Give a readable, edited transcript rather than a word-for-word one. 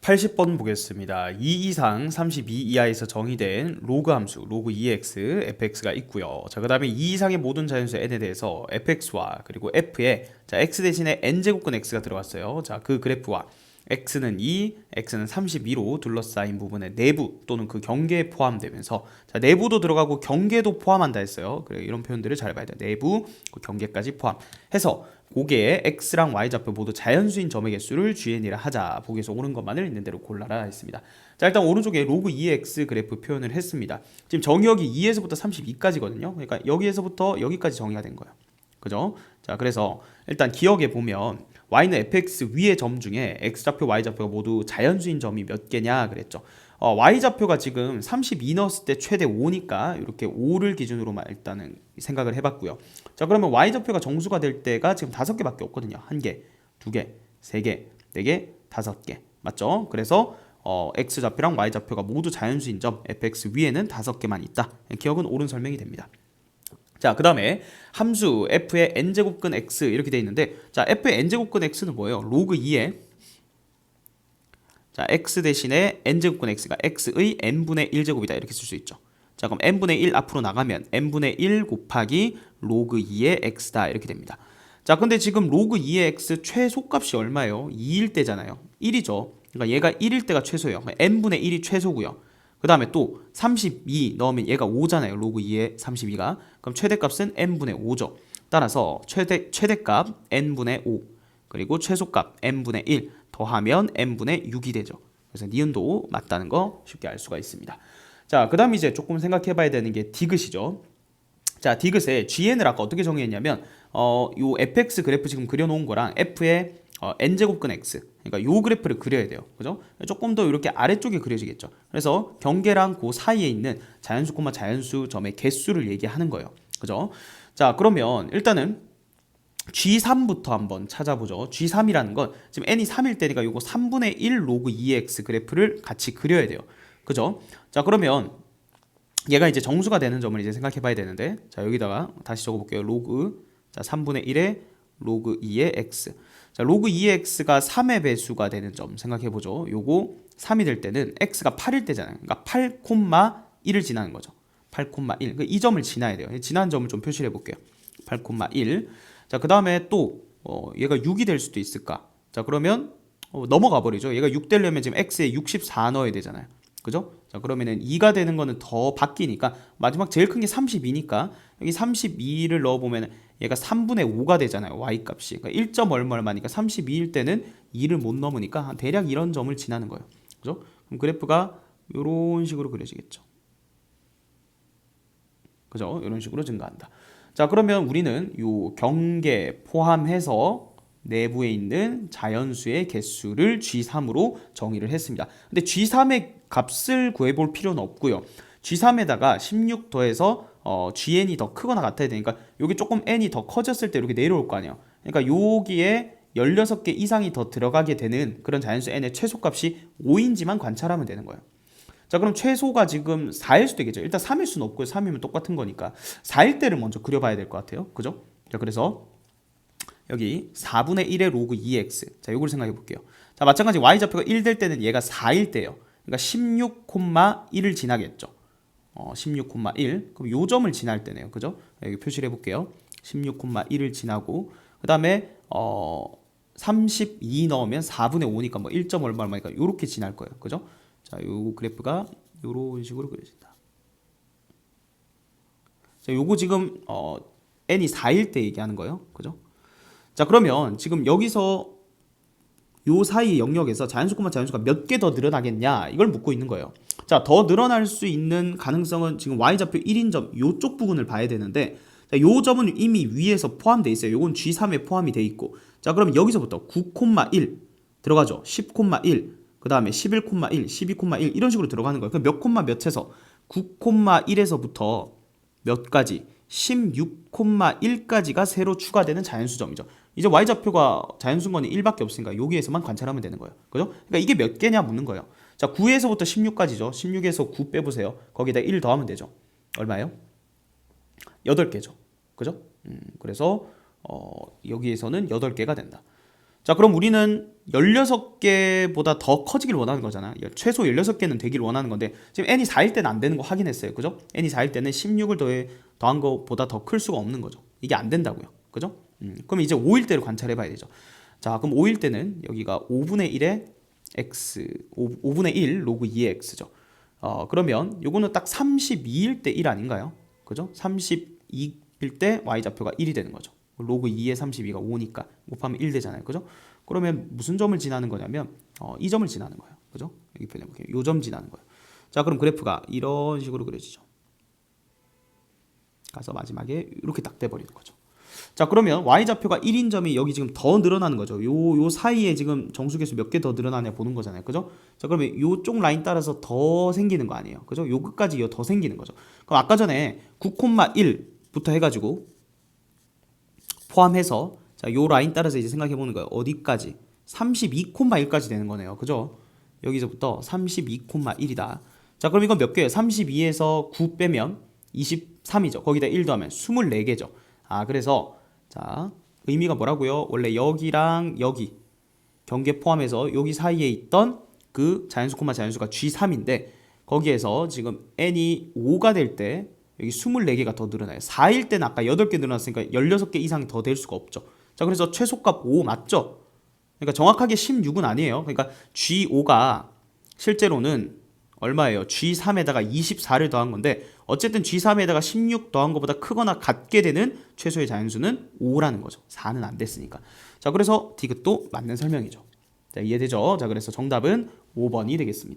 80번 보겠습니다. 2 이상 32 이하에서 정의된 로그 함수 로그 2x fx가 있고요. 자, 그다음에 2 이상의 모든 자연수 n에 대해서 fx와 그리고 f에 자, x 대신에 n제곱근 x가 들어갔어요. 자, 그 그래프와 x는 2, x는 32로 둘러싸인 부분의 내부 또는 그 경계에 포함되면서 자, 내부도 들어가고 경계도 포함한다 했어요. 그래, 이런 표현들을 잘 봐야 돼요. 내부, 그 경계까지 포함해서 고개에 x랑 y좌표 모두 자연수인 점의 개수를 gn이라 하자. 보기에서 옳은 것만을 있는 대로 골라라 했습니다. 자, 일단 오른쪽에 로그 2x 그래프 표현을 했습니다. 지금 정의역이 2에서부터 32까지거든요. 그러니까 여기에서부터 여기까지 정의가 된 거예요. 그죠? 자, 그래서 일단 기억에 보면 y는 fx 위의 점 중에 x좌표, y좌표가 모두 자연수인 점이 몇 개냐 그랬죠. y좌표가 지금 32 넣었을 때 최대 5니까 이렇게 5를 기준으로만 일단은 생각을 해봤고요. 자, 그러면 y좌표가 정수가 될 때가 지금 5개밖에 없거든요. 1개, 2개, 3개, 4개, 5개. 맞죠? 그래서 x좌표랑 y좌표가 모두 자연수인 점 fx 위에는 5개만 있다. 기억은 옳은 설명이 됩니다. 자, 그 다음에 함수 f의 n제곱근 x 이렇게 돼 있는데, 자, f의 n제곱근 x는 뭐예요? 로그 2에 자, x 대신에 n제곱근 x가 x의 n분의 1제곱이다 이렇게 쓸 수 있죠. 자, 그럼 n분의 1 앞으로 나가면 n분의 1 곱하기 로그 2의 x다 이렇게 됩니다. 자, 근데 지금 로그 2의 x 최소값이 얼마예요? 2일 때잖아요. 1이죠. 그러니까 얘가 1일 때가 최소예요. n분의 1이 최소고요. 그 다음에 또 32 넣으면 얘가 5잖아요. 로그 2의 32가. 그럼 최대값은 n분의 5죠. 따라서 최대값 n분의 5 그리고 최소값 n분의 1 더하면 n분의 6이 되죠. 그래서 니은도 맞다는 거 쉽게 알 수가 있습니다. 자, 그 다음 이제 조금 생각해 봐야 되는 게 디귿이죠. 자, 디귿에 gn을 아까 어떻게 정의했냐면 요 fx 그래프 지금 그려놓은 거랑 f의 n제곱근 x, 그러니까 요 그래프를 그려야 돼요. 그죠? 조금 더 이렇게 아래쪽에 그려지겠죠. 그래서 경계랑 그 사이에 있는 자연수, 자연수 점의 개수를 얘기하는 거예요. 그죠? 자, 그러면 일단은 G3부터 한번 찾아보죠. G3이라는 건 지금 n이 3일 때니까 요거 3분의 1 로그 2x 그래프를 같이 그려야 돼요. 그죠? 자, 그러면 얘가 이제 정수가 되는 점을 이제 생각해 봐야 되는데, 자, 여기다가 다시 적어 볼게요. 로그, 자, 3분의 1에 로그 2의 x. 자, 로그 2의 x가 3의 배수가 되는 점 생각해 보죠. 요거 3이 될 때는 x가 8일 때잖아요. 그러니까 8,1을 지나는 거죠. 8,1. 이 점을 지나야 돼요. 지난 점을 좀 표시를 해 볼게요. 8,1. 자, 그 다음에 또 얘가 6이 될 수도 있을까? 자, 그러면 넘어가 버리죠. 얘가 6 되려면 지금 x에 64 넣어야 되잖아요. 그죠? 자, 그러면은 2가 되는 거는 더 바뀌니까 마지막 제일 큰 게 32니까 여기 32를 넣어보면 얘가 3분의 5가 되잖아요. y 값이. 그러니까 1. 얼마니까 32일 때는 2를 못 넘으니까 대략 이런 점을 지나는 거예요. 그죠? 그럼 그래프가 이런 식으로 그려지겠죠. 그죠? 이런 식으로 증가한다. 자, 그러면 우리는 요 경계 포함해서 내부에 있는 자연수의 개수를 G3으로 정의를 했습니다. 근데 G3의 값을 구해볼 필요는 없고요. G3에다가 16 더해서 GN이 더 크거나 같아야 되니까 여기 조금 N이 더 커졌을 때 이렇게 내려올 거 아니에요. 그러니까 여기에 16개 이상이 더 들어가게 되는 그런 자연수 N의 최소값이 5인지만 관찰하면 되는 거예요. 자, 그럼 최소가 지금 4일 수도 있겠죠. 일단 3일 수는 없고요. 3이면 똑같은 거니까 4일 때를 먼저 그려봐야 될 것 같아요. 그죠? 자, 그래서 여기 4분의 1의 로그 2x. 자, 요걸 생각해 볼게요. 자, 마찬가지 y좌표가 1 될 때는 얘가 4일 때예요. 그러니까 16,1을 지나겠죠. 16,1. 그럼 요 점을 지날 때네요. 그죠? 여기 표시를 해 볼게요. 16,1을 지나고 그다음에 32 넣으면 4분의 5니까 뭐 1. 얼마니까 요렇게 지날 거예요. 그죠? 자, 요 그래프가 요런 식으로 그려진다. 자, 요거 지금 n이 4일 때 얘기하는 거예요. 그죠? 자, 그러면 지금 여기서 요 사이 영역에서 자연수가 몇 개 더 늘어나겠냐 이걸 묻고 있는 거예요. 자, 더 늘어날 수 있는 가능성은 지금 y좌표 1인 점 요쪽 부분을 봐야 되는데, 자, 요 점은 이미 위에서 포함되어 있어요. 요건 G3에 포함이 돼 있고, 자, 그럼 여기서부터 9,1 들어가죠. 10,1 그 다음에 11,1 12,1 이런 식으로 들어가는 거예요. 그럼 몇 콤마 몇에서 9,1에서부터 몇 가지 16,1까지가 새로 추가되는 자연수점이죠. 이제 y좌표가 자연수건이 1밖에 없으니까 여기에서만 관찰하면 되는 거예요. 그죠? 그러니까 이게 몇 개냐 묻는 거예요. 자, 9에서부터 16까지죠. 16에서 9 빼보세요. 거기다 1 더하면 되죠. 얼마예요? 8개죠. 그죠? 그래서 여기에서는 8개가 된다. 자, 그럼 우리는 16개보다 더 커지길 원하는 거잖아. 최소 16개는 되길 원하는 건데 지금 n이 4일 때는 안 되는 거 확인했어요. 그죠? n이 4일 때는 16을 더한 거보다 더 클 수가 없는 거죠. 이게 안 된다고요. 그죠? 그럼 이제 5일 때를 관찰해 봐야 되죠. 자, 그럼 5일 때는 여기가 5분의 1의 x, 5분의 1 로그 2의 x죠. 그러면 요거는 딱 32일 때 1 아닌가요? 그죠? 32일 때 y좌표가 1이 되는 거죠. 로그 2의 32가 5니까 곱하면 1 되잖아요. 그죠? 그러면 무슨 점을 지나는 거냐면 이 점을 지나는 거예요. 그죠? 여기 표현해볼게요. 요 점 지나는 거예요. 자, 그럼 그래프가 이런 식으로 그려지죠. 가서 마지막에 이렇게 딱 돼버리는 거죠. 자, 그러면 y좌표가 1인 점이 여기 지금 더 늘어나는 거죠. 요 사이에 지금 정수계수 몇 개 더 늘어나냐 보는 거잖아요. 그죠? 자, 그러면 요쪽 라인 따라서 더 생기는 거 아니에요. 그죠? 요 끝까지 더 생기는 거죠. 그럼 아까 전에 9,1부터 해가지고 포함해서 자, 요 라인 따라서 이제 생각해 보는 거예요. 어디까지? 32,1까지 되는 거네요. 그죠? 여기서부터 32,1이다. 자, 그럼 이건 몇 개예요? 32에서 9 빼면 23이죠. 거기다 1 더하면 24개죠. 그래서 자, 의미가 뭐라고요? 원래 여기랑 여기 경계 포함해서 여기 사이에 있던 그 자연수 콤마 자연수가 G3인데 거기에서 지금 n이 5가 될 때 여기 24개가 더 늘어나요. 4일 때는 아까 8개 늘어났으니까 16개 이상이 더 될 수가 없죠. 자, 그래서 최소값 5 맞죠? 그러니까 정확하게 16은 아니에요. 그러니까 G5가 실제로는 얼마예요? G3에다가 24를 더한 건데 어쨌든 G3에다가 16 더한 것보다 크거나 같게 되는 최소의 자연수는 5라는 거죠. 4는 안 됐으니까. 자, 그래서 디귿도 맞는 설명이죠. 자, 이해되죠? 자, 그래서 정답은 5번이 되겠습니다.